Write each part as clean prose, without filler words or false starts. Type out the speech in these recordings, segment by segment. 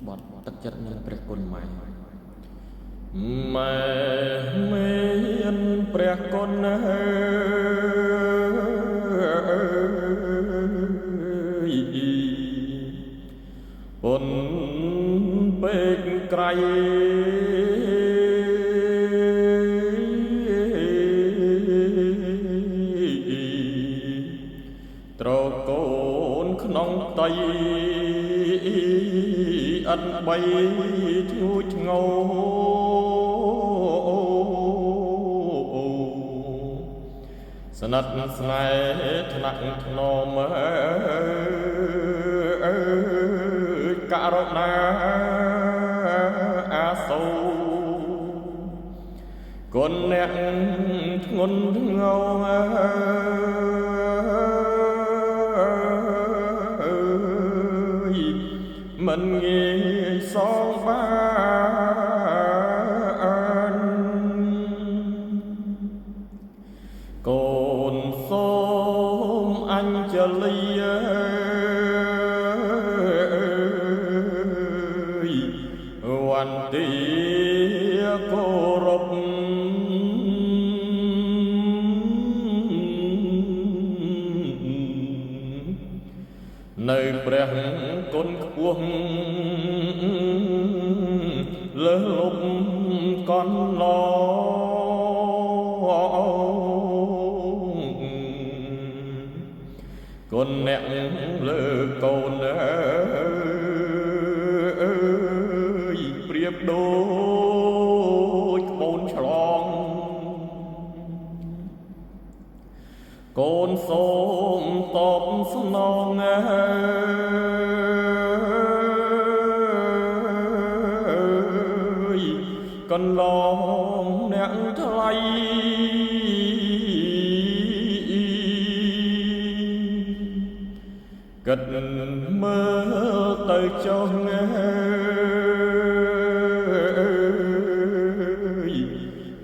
บอดตักจัดเงินព្រះគុណម៉ែម៉ែមានព្រះគុណពុនពេកក្រៃត្រកូនក្នុងតីអត់បីឈ្ងូចងោស្និទ្ធស្នេហ៍ថ្នាក់ថ្នមករុណាអាសូរគុណអ្នកធ្ងន់ធ្ងរមិនងាយសងបានកូនសូមអញ្ជលីវន្ទាគោរពនៅព្រះគុណខ្ពស់លើសលប់កន្លងគុណអ្នកលើកូនប្រៀបដូចក្បូនឆ្លងកូនសូមតបស្នងកន្លងអ្នកថ្លៃគិតមើលទៅចុះ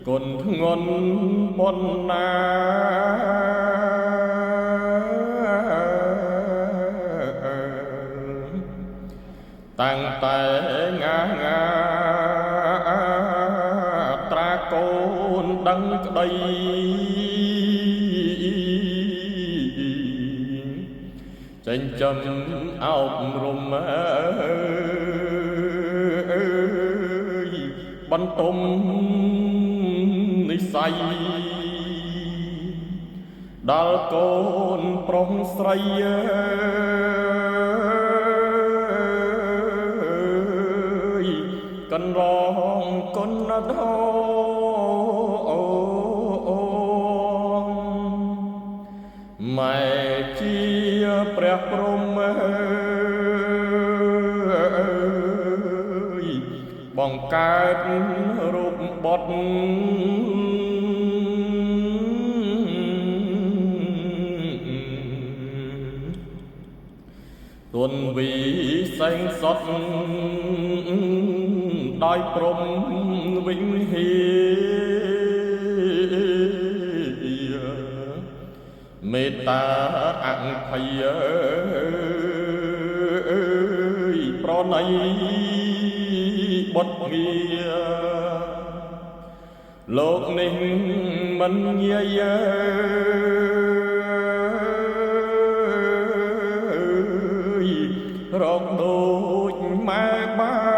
គុណធ្ងន់ប៉ុណ្ណាតាំងតែងាត្រាកូនដឹងក្តីចិញ្ចឹមអប់រំបន្ទុំនិស្ស័យដល់កូនប្រុសស្រីកន្លងគុណធម៌ម៉ែជាព្រះព្រហ្មបង្កើតរូបបុត្រទុនវិសេងសតដោយព្រំវិញហាមេត្តាអភ័យប្រណីបុត្រងារលោកនេះមិនងាយរកដូចម៉ែបា